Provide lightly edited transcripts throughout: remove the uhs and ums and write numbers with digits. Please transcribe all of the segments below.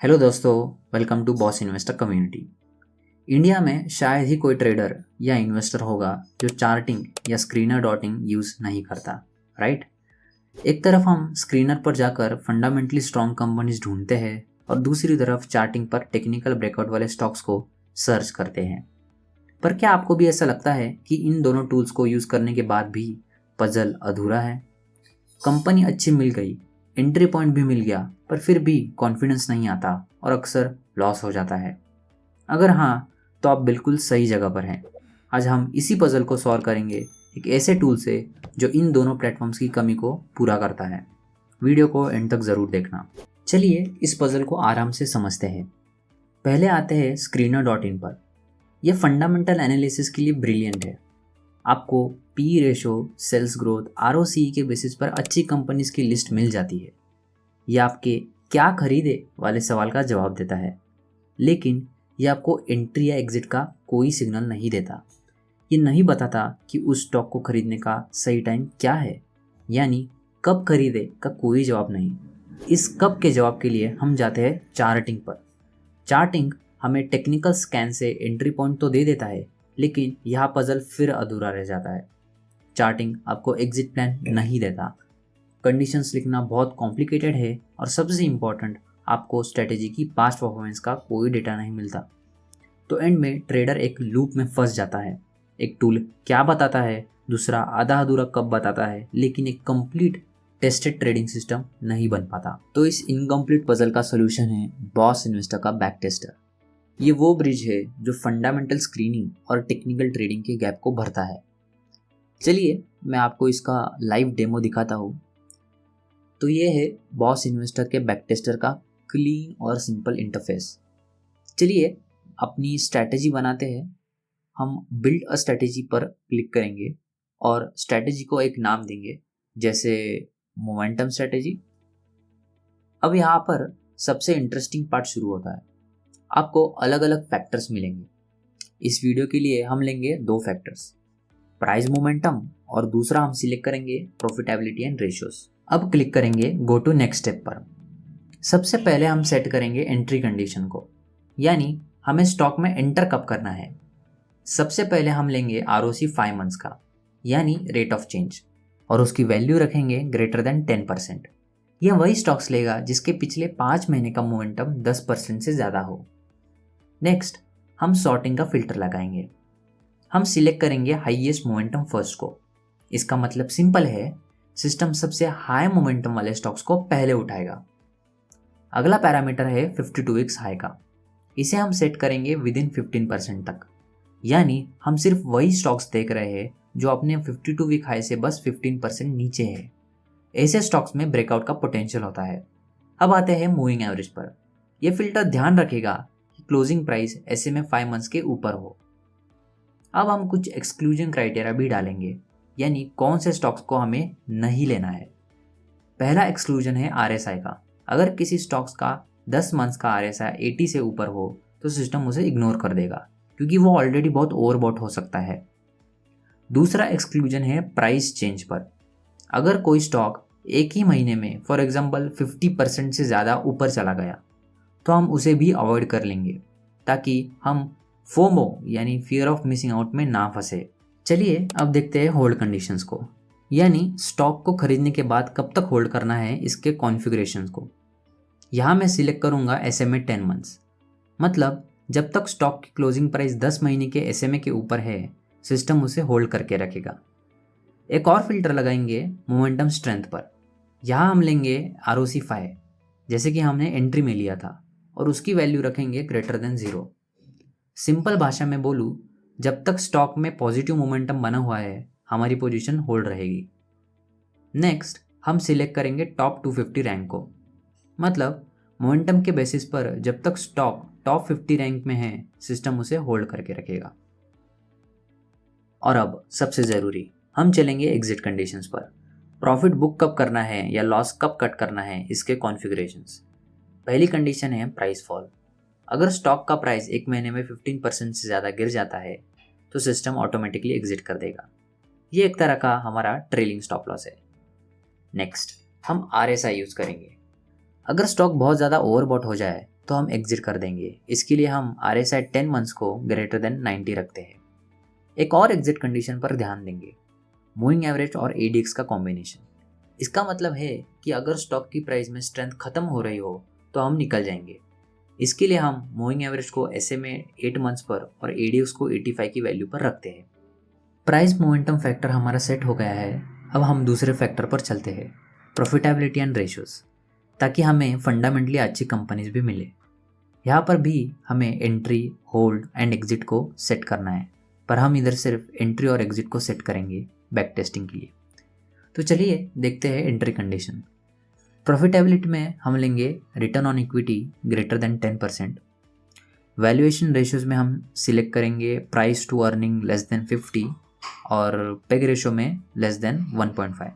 Hello दोस्तों, welcome to boss investor community. India में शायद ही कोई ट्रेडर या इन्वेस्टर होगा जो चार्टिंग या स्क्रीनर डॉटिंग यूज़ नहीं करता, राइट। एक तरफ हम स्क्रीनर पर जाकर फंडामेंटली स्ट्रॉन्ग कंपनीज ढूंढते हैं और दूसरी तरफ चार्टिंग पर टेक्निकल ब्रेकआउट वाले स्टॉक्स को सर्च करते हैं। पर क्या आपको भी ऐसा लगता है कि इन दोनों टूल्स को यूज़ करने के बाद भी पजल अधूरा है? कंपनी अच्छी मिल गई, एंट्री पॉइंट भी मिल गया, पर फिर भी कॉन्फिडेंस नहीं आता और अक्सर लॉस हो जाता है। अगर हाँ, तो आप बिल्कुल सही जगह पर हैं। आज हम इसी पजल को सॉल्व करेंगे एक ऐसे टूल से जो इन दोनों प्लेटफॉर्म्स की कमी को पूरा करता है। वीडियो को एंड तक ज़रूर देखना। चलिए इस पजल को आराम से समझते हैं। पहले आते हैं स्क्रीनर डॉट इन पर। यह फंडामेंटल एनालिसिस के लिए ब्रिलियंट है। आपको P ratio, sales growth, ROC के बेसिस पर अच्छी कंपनीज की लिस्ट मिल जाती है। यह आपके क्या खरीदे वाले सवाल का जवाब देता है, लेकिन यह आपको एंट्री या एग्जिट का कोई सिग्नल नहीं देता। ये नहीं बताता कि उस स्टॉक को खरीदने का सही टाइम क्या है, यानी कब खरीदे का कोई जवाब नहीं। इस कब के जवाब के लिए हम जाते हैं चार्टिंग पर। चार्टिंग हमें टेक्निकल स्कैन से एंट्री पॉइंट तो दे देता है, लेकिन यह पजल फिर अधूरा रह जाता है। चार्टिंग आपको एग्जिट प्लान नहीं देता, कंडीशंस लिखना बहुत कॉम्प्लिकेटेड है और सबसे इम्पॉर्टेंट, आपको स्ट्रेटेजी की पास्ट परफॉर्मेंस का कोई डेटा नहीं मिलता। तो एंड में ट्रेडर एक लूप में फंस जाता है। एक टूल क्या बताता है, दूसरा आधा अधूरा कब बताता है, लेकिन एक कंप्लीट टेस्टेड ट्रेडिंग सिस्टम नहीं बन पाता। तो इस इनकम्प्लीट पजल का सोल्यूशन है बॉस इन्वेस्टर का बैक टेस्टर। ये वो ब्रिज है जो फंडामेंटल स्क्रीनिंग और टेक्निकल ट्रेडिंग के गैप को भरता है। चलिए मैं आपको इसका लाइव डेमो दिखाता हूँ। तो ये है बॉस इन्वेस्टर के बैक टेस्टर का क्लीन और सिंपल इंटरफेस। चलिए अपनी स्ट्रैटेजी बनाते हैं। हम बिल्ड अ स्ट्रैटेजी पर क्लिक करेंगे और स्ट्रैटेजी को एक नाम देंगे, जैसे मोमेंटम स्ट्रैटेजी। अब यहाँ पर सबसे इंटरेस्टिंग पार्ट शुरू होता है। आपको अलग अलग फैक्टर्स मिलेंगे। इस वीडियो के लिए हम लेंगे दो फैक्टर्स, प्राइस मोमेंटम और दूसरा हम सिलेक्ट करेंगे प्रॉफिटेबिलिटी एंड रेशियोज। अब क्लिक करेंगे गो टू नेक्स्ट स्टेप पर। सबसे पहले हम सेट करेंगे एंट्री कंडीशन को, यानी हमें स्टॉक में एंटर कब करना है। सबसे पहले हम लेंगे आरओसी 5 मंथ्स का, यानी रेट ऑफ चेंज, और उसकी वैल्यू रखेंगे ग्रेटर देन 10%। यह वही स्टॉक्स लेगा जिसके पिछले 5 महीने का मोमेंटम 10% से ज़्यादा हो। नेक्स्ट हम सॉर्टिंग का फिल्टर लगाएंगे। हम सिलेक्ट करेंगे हाईएस्ट मोमेंटम फर्स्ट को। इसका मतलब सिंपल है, सिस्टम सबसे हाई मोमेंटम वाले स्टॉक्स को पहले उठाएगा। अगला पैरामीटर है 52 वीक्स हाई का। इसे हम सेट करेंगे विद इन 15% तक, यानी हम सिर्फ वही स्टॉक्स देख रहे हैं जो अपने 52 वीक हाई से बस 15% नीचे है। ऐसे स्टॉक्स में ब्रेकआउट का पोटेंशियल होता है। अब आते हैं मूविंग एवरेज पर। यह फिल्टर ध्यान रखेगा कि क्लोजिंग प्राइस ऐसे में 5 मंथ्स के ऊपर हो। अब हम कुछ एक्सक्लूजन क्राइटेरिया भी डालेंगे, यानी कौन से स्टॉक्स को हमें नहीं लेना है। पहला एक्सक्लूजन है आरएसआई का। अगर किसी स्टॉक्स का 10 मंथ्स का आरएसआई 80 से ऊपर हो तो सिस्टम उसे इग्नोर कर देगा, क्योंकि वो ऑलरेडी बहुत ओवरबॉट हो सकता है। दूसरा एक्सक्लूजन है प्राइस चेंज पर। अगर कोई स्टॉक एक ही महीने में फॉर एग्जाम्पल 50% से ज़्यादा ऊपर चला गया तो हम उसे भी अवॉइड कर लेंगे, ताकि हम फोमो यानी फियर ऑफ मिसिंग आउट में ना फंसे। चलिए अब देखते हैं होल्ड कंडीशंस को, यानी स्टॉक को खरीदने के बाद कब तक होल्ड करना है इसके कॉन्फ़िगरेशंस को। यहाँ मैं सिलेक्ट करूँगा SMA 10 मंथ्स, मतलब जब तक स्टॉक की क्लोजिंग प्राइस 10 महीने के SMA के ऊपर है, सिस्टम उसे होल्ड करके रखेगा। एक और फिल्टर लगाएंगे मोमेंटम स्ट्रेंथ पर। यहाँ हम लेंगे ROC 5, जैसे कि हमने एंट्री में लिया था, और उसकी वैल्यू रखेंगे ग्रेटर देन 0। सिंपल भाषा में बोलूँ, जब तक स्टॉक में पॉजिटिव मोमेंटम बना हुआ है, हमारी पोजीशन होल्ड रहेगी। नेक्स्ट हम सिलेक्ट करेंगे टॉप 250 रैंक को, मतलब मोमेंटम के बेसिस पर जब तक स्टॉक टॉप 50 रैंक में है, सिस्टम उसे होल्ड करके रखेगा। और अब सबसे ज़रूरी, हम चलेंगे एग्जिट कंडीशंस पर। प्रॉफिट बुक कब करना है या लॉस कब कट करना है, इसके कॉन्फ़िगरेशंस। पहली कंडीशन है प्राइस फॉल। अगर स्टॉक का प्राइस एक महीने में 15% से ज़्यादा गिर जाता है तो सिस्टम ऑटोमेटिकली एग्जिट कर देगा। ये एक तरह का हमारा ट्रेलिंग स्टॉप लॉस है। नेक्स्ट हम RSI यूज़ करेंगे। अगर स्टॉक बहुत ज़्यादा ओवरबॉट हो जाए तो हम एग्जिट कर देंगे। इसके लिए हम RSI 10 मंथ्स को ग्रेटर देन 90 रखते हैं। एक और एग्जिट कंडीशन पर ध्यान देंगे, मूविंग एवरेज और ADX का कॉम्बिनेशन। इसका मतलब है कि अगर स्टॉक की प्राइस में स्ट्रेंथ खत्म हो रही हो तो हम निकल जाएंगे। इसके लिए हम मूविंग एवरेज को SMA 8 मंथ्स पर और ADX को 85 की वैल्यू पर रखते हैं। प्राइस मोमेंटम फैक्टर हमारा सेट हो गया है। अब हम दूसरे फैक्टर पर चलते हैं, प्रॉफिटेबिलिटी एंड रेशियोज, ताकि हमें फंडामेंटली अच्छी कंपनीज भी मिले। यहाँ पर भी हमें एंट्री, होल्ड एंड एग्जिट को सेट करना है, पर हम इधर सिर्फ एंट्री और एग्जिट को सेट करेंगे बैक टेस्टिंग के लिए। तो चलिए देखते हैं एंट्री कंडीशन। प्रॉफिटेबिलिटी में हम लेंगे return on equity greater than 10%। Valuation ratios में हम सिलेक्ट करेंगे price to earning less than 50 और पेग रेशियो में less than 1.5।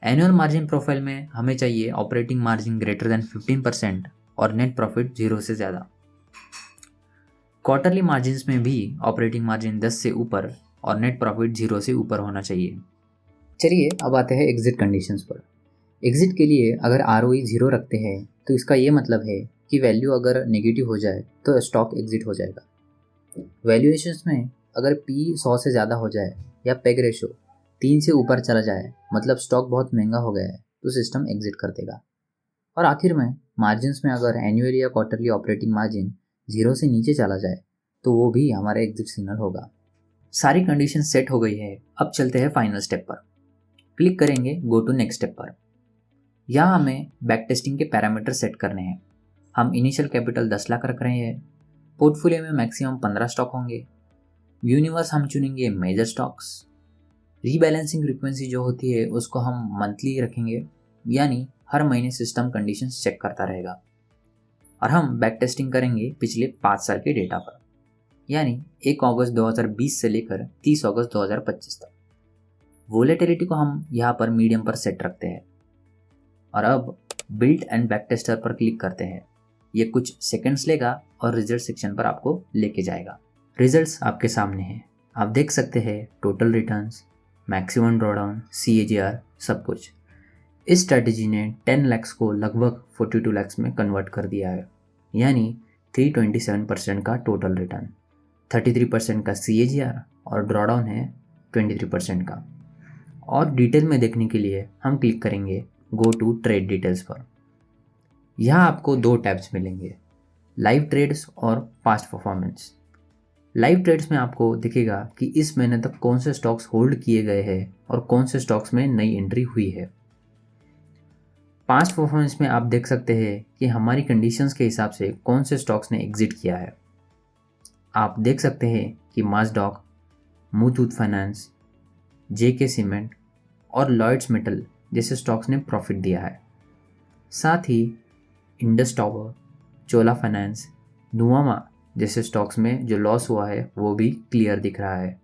Annual margin profile में हमें चाहिए ऑपरेटिंग मार्जिन ग्रेटर देन 15% और नेट प्रॉफिट 0 से ज़्यादा। क्वार्टरली मार्जिन्स में भी ऑपरेटिंग मार्जिन 10 से ऊपर और नेट प्रॉफिट 0 से ऊपर होना चाहिए। चलिए अब आते हैं एग्जिट कंडीशंस पर। एग्जिट के लिए अगर ROE 0 रखते हैं तो इसका ये मतलब है कि वैल्यू अगर नेगेटिव हो जाए तो स्टॉक एग्जिट हो जाएगा। वैल्यूएशंस में अगर P 100 से ज़्यादा हो जाए या पेग रेशो 3 से ऊपर चला जाए, मतलब स्टॉक बहुत महंगा हो गया है, तो सिस्टम एग्जिट कर देगा। और आखिर में मार्जिन्स में अगर एनुअली या क्वार्टरली ऑपरेटिंग मार्जिन 0 से नीचे चला जाए तो वो भी हमारा एग्जिट सिग्नल होगा। सारी कंडीशन सेट हो गई है। अब चलते हैं फाइनल स्टेप पर। क्लिक करेंगे गो टू नेक्स्ट स्टेप पर। यहाँ हमें बैक टेस्टिंग के पैरामीटर सेट करने हैं। हम इनिशियल कैपिटल 10 लाख रख रहे हैं। पोर्टफोलियो में मैक्सिमम 15 स्टॉक होंगे। यूनिवर्स हम चुनेंगे मेजर स्टॉक्स। रीबैलेंसिंग फ्रीक्वेंसी जो होती है उसको हम मंथली रखेंगे, यानी हर महीने सिस्टम कंडीशंस चेक करता रहेगा। और हम बैक टेस्टिंग करेंगे पिछले 5 साल के डेटा पर, यानी 1 अगस्त 2020 से लेकर 30 अगस्त 2025 तक। वोलेटिलिटी को हम यहाँ पर मीडियम पर सेट रखते हैं। और अब बिल्ड एंड बैक टेस्टर पर क्लिक करते हैं। ये कुछ सेकंड्स लेगा और रिजल्ट सेक्शन पर आपको लेके जाएगा। रिजल्ट्स आपके सामने हैं। आप देख सकते हैं total returns, maximum drawdown, CAGR, सब कुछ। इस स्ट्रैटेजी ने 10 लाख को लगभग 42 लाख में कन्वर्ट कर दिया है, यानी 327% का टोटल रिटर्न, 33% का CAGR और ड्रॉडाउन है 23% का। और डिटेल में देखने के लिए हम क्लिक करेंगे गो टू ट्रेड डिटेल्स पर। यहाँ आपको 2 टैब्स मिलेंगे, लाइव ट्रेड्स और पास्ट परफॉर्मेंस। लाइव ट्रेड्स में आपको दिखेगा कि इस महीने तक कौन से स्टॉक्स होल्ड किए गए हैं और कौन से स्टॉक्स में नई एंट्री हुई है। पास्ट परफॉर्मेंस में आप देख सकते हैं कि हमारी कंडीशंस के हिसाब से कौन से स्टॉक्स ने एग्जिट किया है। आप देख सकते हैं कि माज़डॉक, मुथूट फाइनेंस, JK सीमेंट और लॉयड्स मेटल जैसे स्टॉक्स ने प्रॉफिट दिया है। साथ ही इंडस टावर, चोला फाइनेंस, नुवामा जैसे स्टॉक्स में जो लॉस हुआ है वो भी क्लियर दिख रहा है।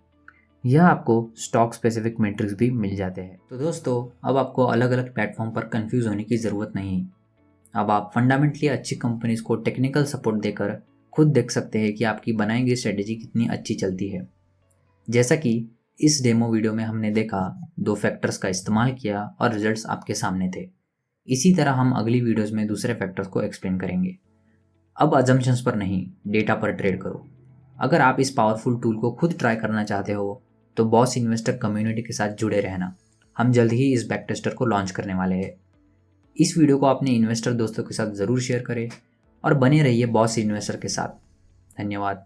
यह आपको स्टॉक स्पेसिफिक मैट्रिक्स भी मिल जाते हैं। तो दोस्तों, अब आपको अलग अलग प्लेटफॉर्म पर कंफ्यूज होने की ज़रूरत नहीं। अब आप फंडामेंटली अच्छी कंपनीज को टेक्निकल सपोर्ट देकर खुद देख सकते हैं कि आपकी बनाई गई स्ट्रेटेजी कितनी अच्छी चलती है। जैसा कि इस डेमो वीडियो में हमने देखा, 2 फैक्टर्स का इस्तेमाल किया और रिजल्ट्स आपके सामने थे। इसी तरह हम अगली वीडियोज़ में दूसरे फैक्टर्स को एक्सप्लेन करेंगे। अब अजम्पशंस पर नहीं, डेटा पर ट्रेड करो। अगर आप इस पावरफुल टूल को खुद ट्राई करना चाहते हो तो बॉस इन्वेस्टर कम्युनिटी के साथ जुड़े रहना। हम जल्द ही इस बैक टेस्टर को लॉन्च करने वाले हैं। इस वीडियो को अपने इन्वेस्टर दोस्तों के साथ ज़रूर शेयर करें और बने रहिए बॉस इन्वेस्टर के साथ। धन्यवाद।